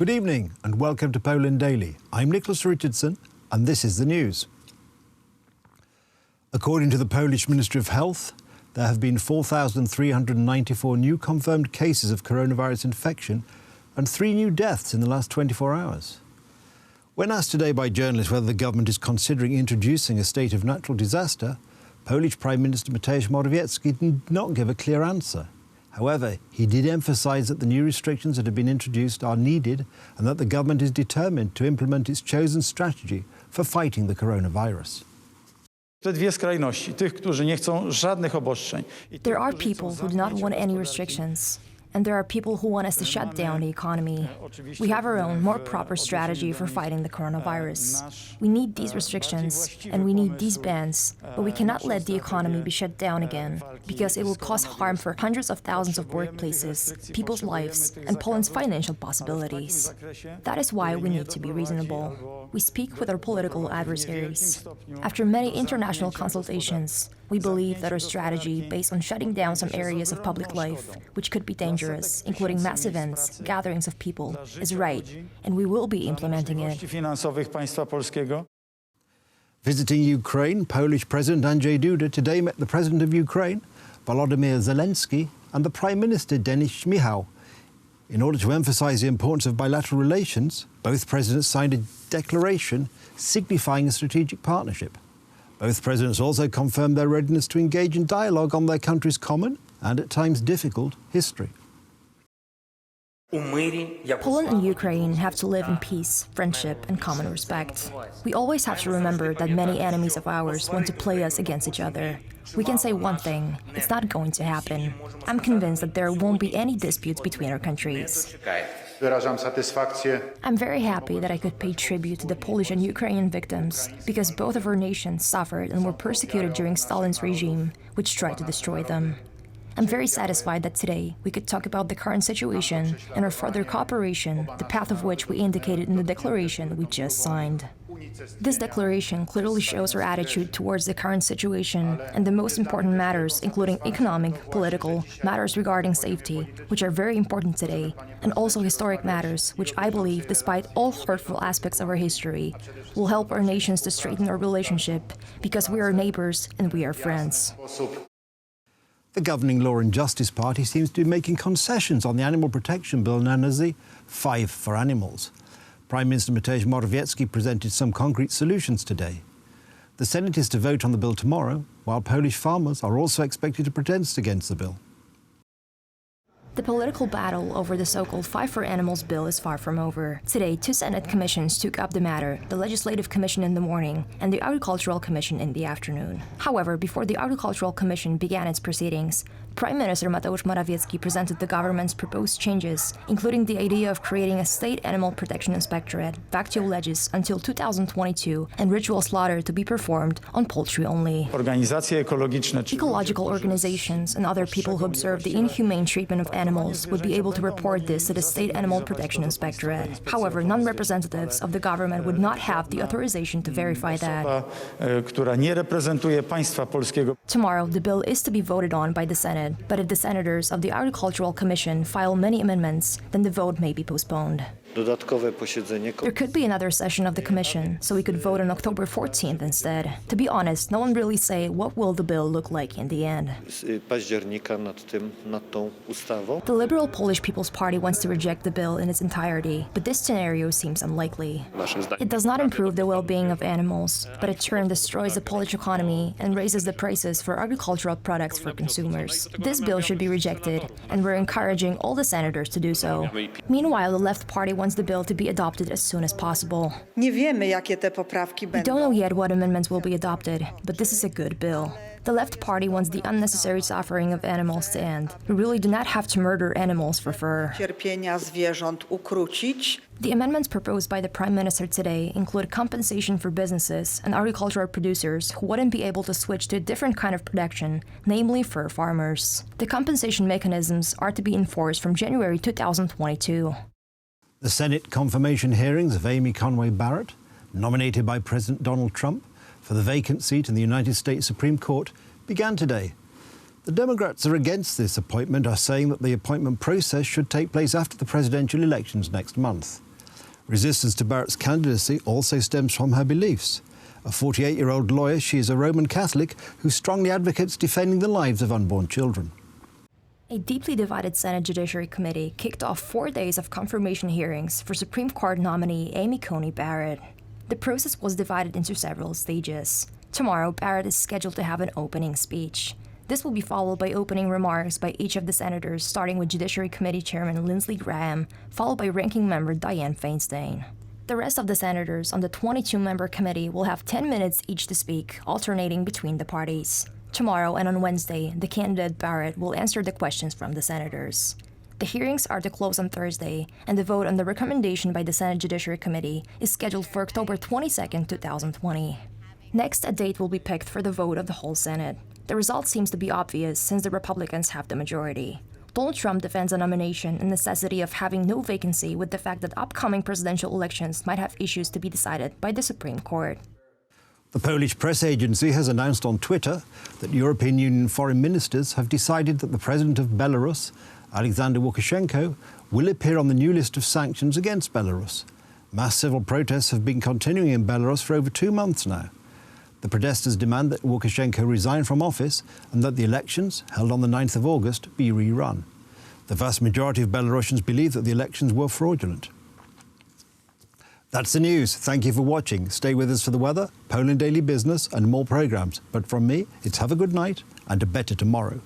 Good evening and welcome to Poland Daily. I'm Nicholas Richardson and this is the news. According to the Polish Ministry of Health, there have been 4,394 new confirmed cases of coronavirus infection and 3 new deaths in the last 24 hours. When asked today by journalists whether the government is considering introducing a state of natural disaster, Polish Prime Minister Morawiecki did not give a clear answer. However, he did emphasise that the new restrictions that have been introduced are needed and that the government is determined to implement its chosen strategy for fighting the coronavirus. There are people who do not want any restrictions, and there are people who want us to shut down the economy. We have our own, more proper strategy for fighting the coronavirus. We need these restrictions, and we need these bans, but we cannot let the economy be shut down again, because it will cause harm for hundreds of thousands of workplaces, people's lives, and Poland's financial possibilities. That is why we need to be reasonable. We speak with our political adversaries. After many international consultations, we believe that our strategy, based on shutting down some areas of public life, which could be dangerous, including mass events, gatherings of people, is right, and we will be implementing it. Visiting Ukraine, Polish President Andrzej Duda today met the President of Ukraine, Volodymyr Zelensky, and the Prime Minister Denis Shmyhal. In order to emphasise the importance of bilateral relations, both presidents signed a declaration signifying a strategic partnership. Both presidents also confirmed their readiness to engage in dialogue on their country's common and at times difficult history. Poland and Ukraine have to live in peace, friendship, and common respect. We always have to remember that many enemies of ours want to play us against each other. We can say one thing, it's not going to happen. I'm convinced that there won't be any disputes between our countries. I'm very happy that I could pay tribute to the Polish and Ukrainian victims, because both of our nations suffered and were persecuted during Stalin's regime, which tried to destroy them. I'm very satisfied that today we could talk about the current situation and our further cooperation, the path of which we indicated in the declaration we just signed. This declaration clearly shows our attitude towards the current situation and the most important matters, including economic, political, matters regarding safety, which are very important today, and also historic matters, which I believe, despite all hurtful aspects of our history, will help our nations to strengthen our relationship, because we are neighbors and we are friends. The governing Law and Justice Party seems to be making concessions on the animal protection bill known as the 5 for Animals. Prime Minister Morawiecki presented some concrete solutions today. The Senate is to vote on the bill tomorrow, while Polish farmers are also expected to protest against the bill. The political battle over the so-called 5 for Animals bill is far from over. Today, 2 Senate commissions took up the matter, the Legislative Commission in the morning and the Agricultural Commission in the afternoon. However, before the Agricultural Commission began its proceedings, Prime Minister Morawiecki presented the government's proposed changes, including the idea of creating a state animal protection inspectorate, vacatio legis, until 2022, and ritual slaughter to be performed on poultry only. Ecological organizations and other people who observe the inhumane treatment of animals would be able to report this to the State Animal Protection Inspectorate. However, non-representatives of the government would not have the authorization to verify that. Tomorrow, the bill is to be voted on by the Senate, but if the senators of the Agricultural Commission file many amendments, then the vote may be postponed. There could be another session of the Commission, so we could vote on October 14th instead. To be honest, no one really say what will the bill look like in the end. The Liberal Polish People's Party wants to reject the bill in its entirety, but this scenario seems unlikely. It does not improve the well-being of animals, but in turn destroys the Polish economy and raises the prices for agricultural products for consumers. This bill should be rejected, and we're encouraging all the senators to do so. Meanwhile, the Left Party wants the bill to be adopted as soon as possible. We don't know yet what amendments will be adopted, but this is a good bill. The Left Party wants the unnecessary suffering of animals to end. We really do not have to murder animals for fur. The amendments proposed by the Prime Minister today include compensation for businesses and agricultural producers who wouldn't be able to switch to a different kind of production, namely fur farmers. The compensation mechanisms are to be enforced from January 2022. The Senate confirmation hearings of Amy Conway Barrett, nominated by President Donald Trump for the vacant seat in the United States Supreme Court, began today. The Democrats are against this appointment, are saying that the appointment process should take place after the presidential elections next month. Resistance to Barrett's candidacy also stems from her beliefs. A 48-year-old lawyer, she is a Roman Catholic who strongly advocates defending the lives of unborn children. A deeply divided Senate Judiciary Committee kicked off 4 days of confirmation hearings for Supreme Court nominee Amy Coney Barrett. The process was divided into several stages. Tomorrow, Barrett is scheduled to have an opening speech. This will be followed by opening remarks by each of the senators, starting with Judiciary Committee Chairman Lindsey Graham, followed by Ranking Member Dianne Feinstein. The rest of the senators on the 22-member committee will have 10 minutes each to speak, alternating between the parties. Tomorrow and on Wednesday, the candidate Barrett will answer the questions from the senators. The hearings are to close on Thursday, and the vote on the recommendation by the Senate Judiciary Committee is scheduled for October 22, 2020. Next, a date will be picked for the vote of the whole Senate. The result seems to be obvious since the Republicans have the majority. Donald Trump defends a nomination and necessity of having no vacancy with the fact that upcoming presidential elections might have issues to be decided by the Supreme Court. The Polish press agency has announced on Twitter that European Union foreign ministers have decided that the president of Belarus, Alexander Lukashenko, will appear on the new list of sanctions against Belarus. Mass civil protests have been continuing in Belarus for over 2 months now. The protesters demand that Lukashenko resign from office and that the elections, held on the 9th of August, be rerun. The vast majority of Belarusians believe that the elections were fraudulent. That's the news. Thank you for watching. Stay with us for the weather, Poland Daily Business and more programmes. But from me, it's have a good night and a better tomorrow.